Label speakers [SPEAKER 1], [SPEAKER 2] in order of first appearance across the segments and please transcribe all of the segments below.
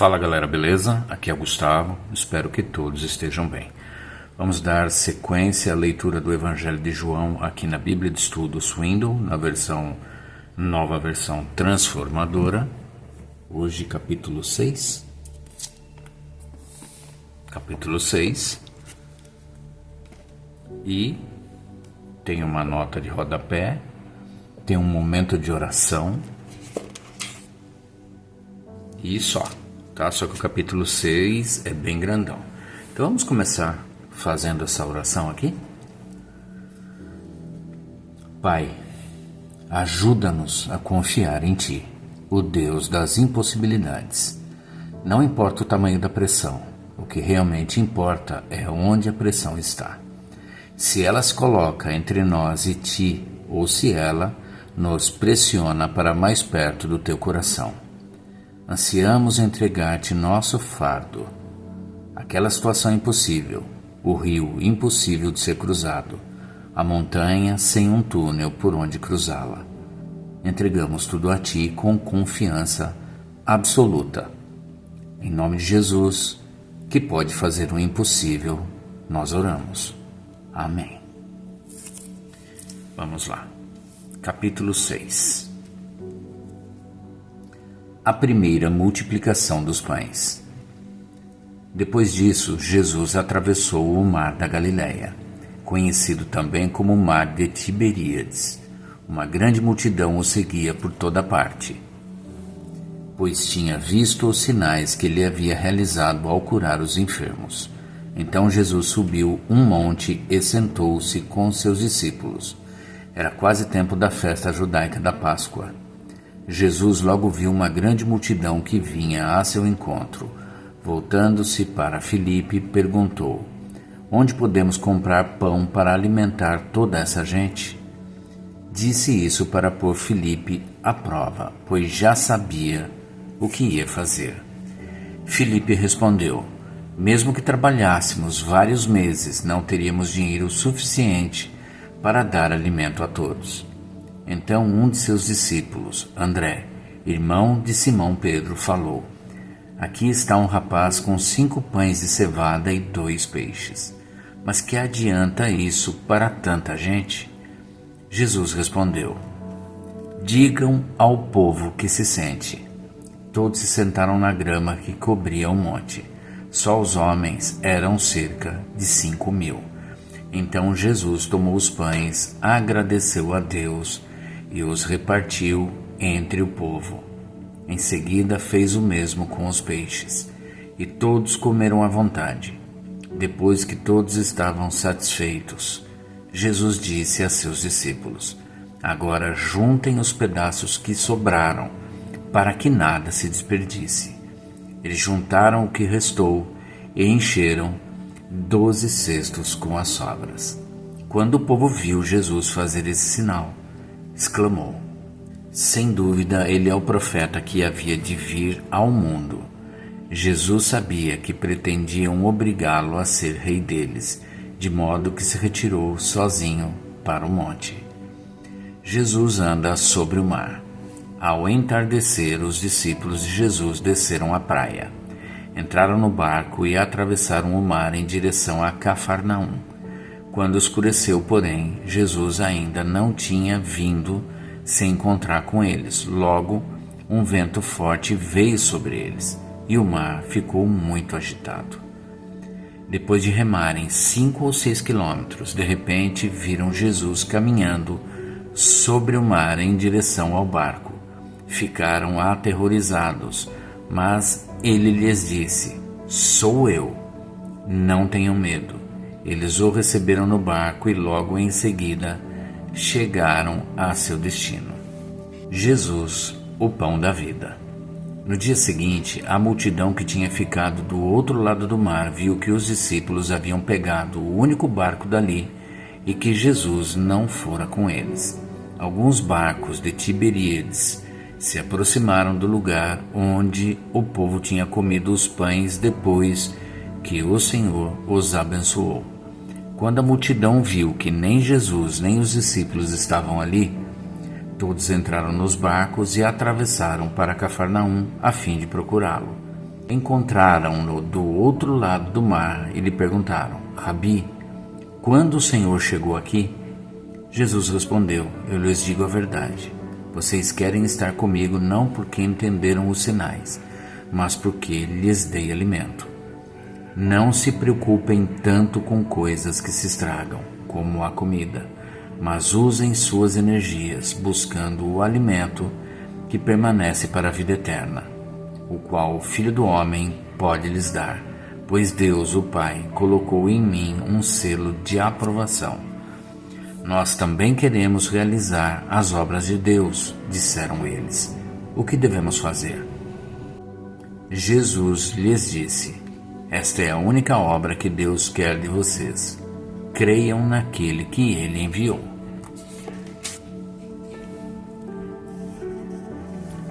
[SPEAKER 1] Fala galera, beleza? Aqui é o Gustavo, espero que todos estejam bem. Vamos dar sequência à leitura do Evangelho de João aqui na Bíblia de Estudos Window, na nova versão transformadora. Hoje capítulo 6. Capítulo 6. E tem uma nota de rodapé, tem um momento de oração e só. Tá? Só que o capítulo 6 é bem grandão. Então vamos começar fazendo essa oração aqui. Pai, ajuda-nos a confiar em Ti, o Deus das impossibilidades. Não importa o tamanho da pressão, o que realmente importa é onde a pressão está. Se ela se coloca entre nós e Ti, ou se ela nos pressiona para mais perto do Teu coração. Ansiamos entregar-te nosso fardo, aquela situação impossível, o rio impossível de ser cruzado, a montanha sem um túnel por onde cruzá-la. Entregamos tudo a Ti com confiança absoluta. Em nome de Jesus, que pode fazer o impossível, nós oramos. Amém. Vamos lá. Capítulo 6. A primeira multiplicação dos pães. Depois disso, Jesus atravessou o mar da Galileia, conhecido também como o mar de Tiberíades. Uma grande multidão o seguia por toda parte, pois tinha visto os sinais que ele havia realizado ao curar os enfermos. Então Jesus subiu um monte e sentou-se com seus discípulos. Era quase tempo da festa judaica da Páscoa. Jesus logo viu uma grande multidão que vinha a seu encontro. Voltando-se para Filipe, perguntou: Onde podemos comprar pão para alimentar toda essa gente? Disse isso para pôr Filipe à prova, pois já sabia o que ia fazer. Filipe respondeu: Mesmo que trabalhássemos vários meses, não teríamos dinheiro suficiente para dar alimento a todos. Então um de seus discípulos, André, irmão de Simão Pedro, falou: Aqui está um rapaz com 5 pães de cevada e 2 peixes. Mas que adianta isso para tanta gente? Jesus respondeu: Digam ao povo que se sente. Todos se sentaram na grama que cobria o monte. Só os homens eram cerca de 5.000. Então Jesus tomou os pães, agradeceu a Deus e os repartiu entre o povo. Em seguida fez o mesmo com os peixes, e todos comeram à vontade. Depois que todos estavam satisfeitos, Jesus disse a seus discípulos: Agora juntem os pedaços que sobraram, para que nada se desperdice. Eles juntaram o que restou e encheram 12 cestos com as sobras. Quando o povo viu Jesus fazer esse sinal, exclamou: Sem dúvida, ele é o profeta que havia de vir ao mundo. Jesus sabia que pretendiam obrigá-lo a ser rei deles, de modo que se retirou sozinho para o monte. Jesus anda sobre o mar. Ao entardecer, os discípulos de Jesus desceram à praia. Entraram no barco e atravessaram o mar em direção a Cafarnaum. Quando escureceu, porém, Jesus ainda não tinha vindo se encontrar com eles. Logo, um vento forte veio sobre eles, e o mar ficou muito agitado. Depois de remarem 5 ou 6 quilômetros, de repente viram Jesus caminhando sobre o mar em direção ao barco. Ficaram aterrorizados, mas ele lhes disse: Sou eu, não tenham medo. Eles o receberam no barco e logo em seguida chegaram a seu destino. Jesus, o pão da vida. No dia seguinte, a multidão que tinha ficado do outro lado do mar viu que os discípulos haviam pegado o único barco dali e que Jesus não fora com eles. Alguns barcos de Tiberíades se aproximaram do lugar onde o povo tinha comido os pães depois que o Senhor os abençoou. Quando a multidão viu que nem Jesus nem os discípulos estavam ali, todos entraram nos barcos e atravessaram para Cafarnaum a fim de procurá-lo. Encontraram-no do outro lado do mar e lhe perguntaram: Rabi, quando o Senhor chegou aqui? Jesus respondeu: Eu lhes digo a verdade. Vocês querem estar comigo não porque entenderam os sinais, mas porque lhes dei alimento. Não se preocupem tanto com coisas que se estragam, como a comida, mas usem suas energias buscando o alimento que permanece para a vida eterna, o qual o Filho do Homem pode lhes dar, pois Deus, o Pai, colocou em mim um selo de aprovação. Nós também queremos realizar as obras de Deus, disseram eles. O que devemos fazer? Jesus lhes disse: Esta é a única obra que Deus quer de vocês. Creiam naquele que Ele enviou.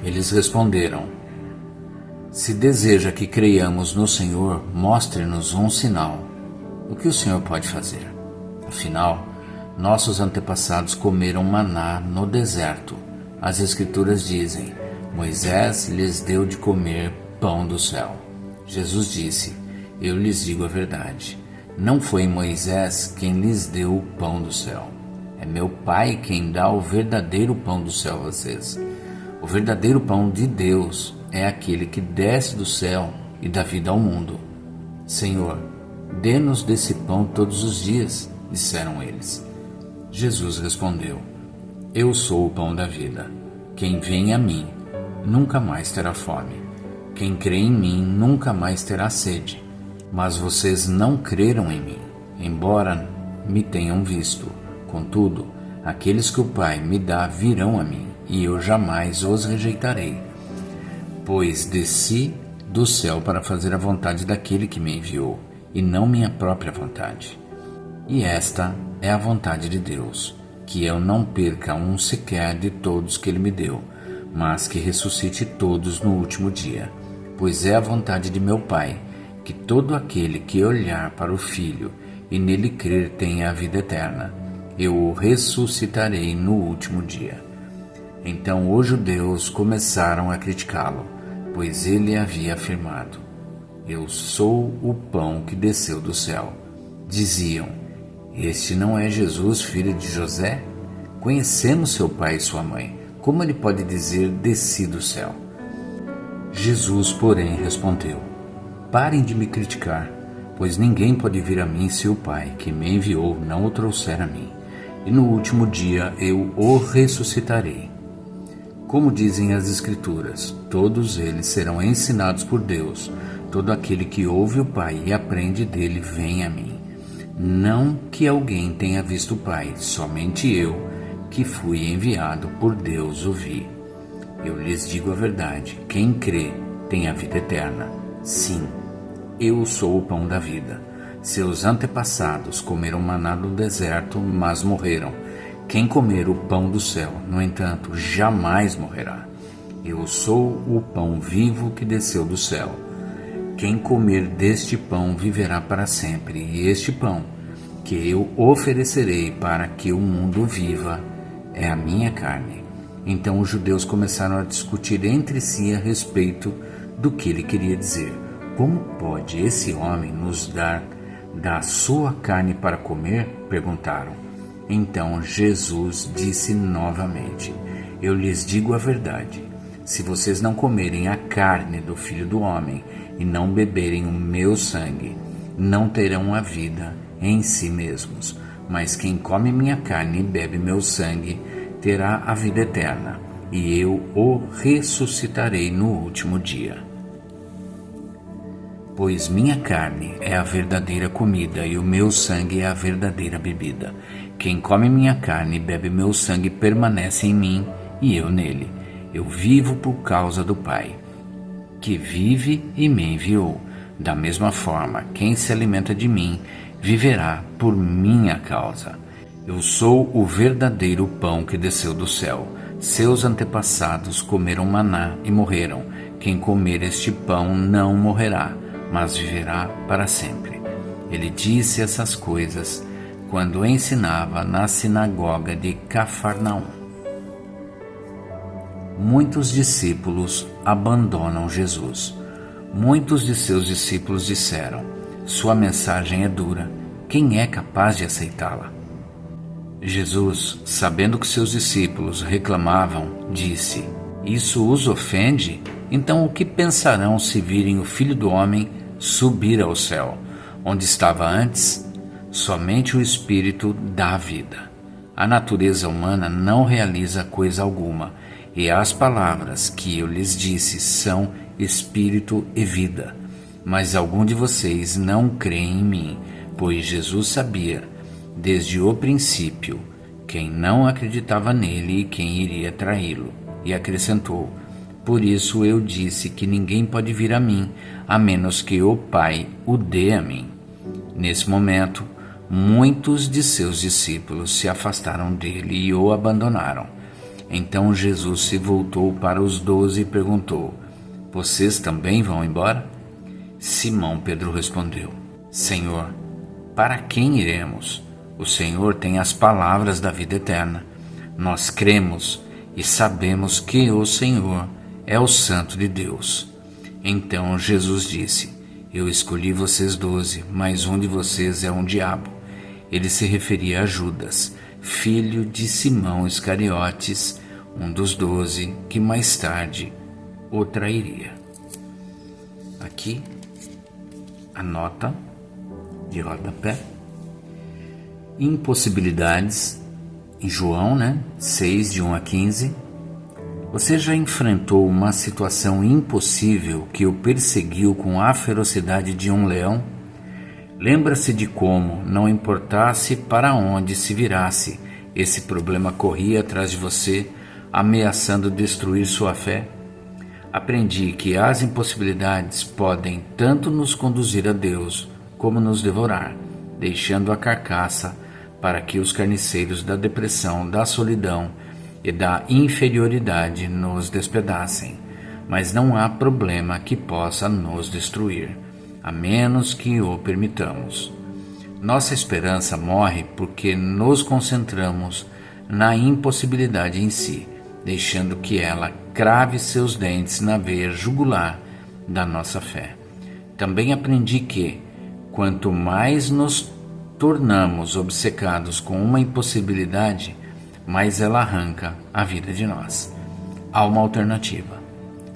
[SPEAKER 1] Eles responderam: Se deseja que creiamos no Senhor, mostre-nos um sinal. O que o Senhor pode fazer? Afinal, nossos antepassados comeram maná no deserto. As Escrituras dizem: Moisés lhes deu de comer pão do céu. Jesus disse: Eu lhes digo a verdade. Não foi Moisés quem lhes deu o pão do céu. É meu Pai quem dá o verdadeiro pão do céu a vocês. O verdadeiro pão de Deus é aquele que desce do céu e dá vida ao mundo. Senhor, dê-nos desse pão todos os dias, disseram eles. Jesus respondeu: Eu sou o pão da vida. Quem vem a mim nunca mais terá fome. Quem crê em mim nunca mais terá sede. Mas vocês não creram em mim, embora me tenham visto. Contudo, aqueles que o Pai me dá virão a mim, e eu jamais os rejeitarei. Pois desci do céu para fazer a vontade daquele que me enviou, e não minha própria vontade. E esta é a vontade de Deus, que eu não perca um sequer de todos que Ele me deu, mas que ressuscite todos no último dia. Pois é a vontade de meu Pai, que todo aquele que olhar para o Filho e nele crer tenha a vida eterna. Eu o ressuscitarei no último dia. Então os judeus começaram a criticá-lo, pois ele havia afirmado: Eu sou o pão que desceu do céu. Diziam: Este não é Jesus, filho de José? Conhecemos seu pai e sua mãe. Como ele pode dizer: Desci do céu? Jesus, porém, respondeu: Parem de me criticar, pois ninguém pode vir a mim se o Pai, que me enviou, não o trouxer a mim. E no último dia eu o ressuscitarei. Como dizem as Escrituras, todos eles serão ensinados por Deus. Todo aquele que ouve o Pai e aprende dele vem a mim. Não que alguém tenha visto o Pai, somente eu, que fui enviado por Deus, o vi. Eu lhes digo a verdade: quem crê tem a vida eterna. Sim, eu sou o pão da vida. Seus antepassados comeram maná no deserto, mas morreram. Quem comer o pão do céu, no entanto, jamais morrerá. Eu sou o pão vivo que desceu do céu. Quem comer deste pão viverá para sempre, e este pão que eu oferecerei para que o mundo viva é a minha carne. Então os judeus começaram a discutir entre si a respeito do que ele queria dizer. Como pode esse homem nos dar da sua carne para comer? Perguntaram. Então Jesus disse novamente: Eu lhes digo a verdade. Se vocês não comerem a carne do Filho do Homem e não beberem o meu sangue, não terão a vida em si mesmos. Mas quem come minha carne e bebe meu sangue terá a vida eterna, e eu o ressuscitarei no último dia. Pois minha carne é a verdadeira comida e o meu sangue é a verdadeira bebida. Quem come minha carne e bebe meu sangue permanece em mim e eu nele. Eu vivo por causa do Pai, que vive e me enviou. Da mesma forma, quem se alimenta de mim viverá por minha causa. Eu sou o verdadeiro pão que desceu do céu. Seus antepassados comeram maná e morreram. Quem comer este pão não morrerá, mas viverá para sempre. Ele disse essas coisas quando ensinava na sinagoga de Cafarnaum. Muitos discípulos abandonam Jesus. Muitos de seus discípulos disseram: sua mensagem é dura, quem é capaz de aceitá-la? Jesus, sabendo que seus discípulos reclamavam, disse: isso os ofende? Então o que pensarão se virem o Filho do Homem subir ao céu, onde estava antes? Somente o Espírito dá vida. A natureza humana não realiza coisa alguma, e as palavras que eu lhes disse são Espírito e vida. Mas algum de vocês não crê em mim, pois Jesus sabia, desde o princípio, quem não acreditava nele e quem iria traí-lo. E acrescentou: por isso eu disse que ninguém pode vir a mim, a menos que o Pai o dê a mim. Nesse momento, muitos de seus discípulos se afastaram dele e o abandonaram. Então Jesus se voltou para os 12 e perguntou: vocês também vão embora? Simão Pedro respondeu: Senhor, para quem iremos? O Senhor tem as palavras da vida eterna. Nós cremos e sabemos que o Senhor é o Santo de Deus. Então Jesus disse: eu escolhi vocês 12, mas um de vocês é um diabo. Ele se referia a Judas, filho de Simão Iscariotes, um dos 12, que mais tarde o trairia. Aqui a nota de rodapé. Impossibilidades, em João, 6, de 1 a 15. Você já enfrentou uma situação impossível que o perseguiu com a ferocidade de um leão? Lembra-se de como, não importasse para onde se virasse, esse problema corria atrás de você, ameaçando destruir sua fé? Aprendi que as impossibilidades podem tanto nos conduzir a Deus, como nos devorar, deixando a carcaça para que os carniceiros da depressão, da solidão e da inferioridade nos despedacem. Mas não há problema que possa nos destruir, a menos que o permitamos. Nossa esperança morre porque nos concentramos na impossibilidade em si, deixando que ela crave seus dentes na veia jugular da nossa fé. Também aprendi que, quanto mais nos tornamos obcecados com uma impossibilidade, mais ela arranca a vida de nós. Há uma alternativa: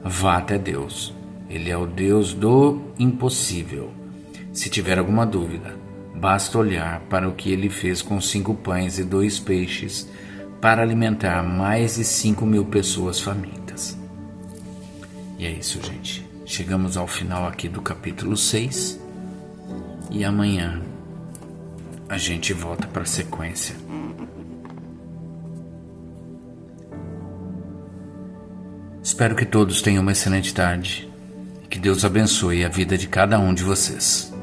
[SPEAKER 1] vá até Deus. Ele é o Deus do impossível. Se tiver alguma dúvida, basta olhar para o que ele fez com 5 pães e 2 peixes para alimentar mais de 5.000 pessoas famintas. E é isso, gente. Chegamos ao final aqui do capítulo 6 e amanhã a gente volta para a sequência. Espero que todos tenham uma excelente tarde e que Deus abençoe a vida de cada um de vocês.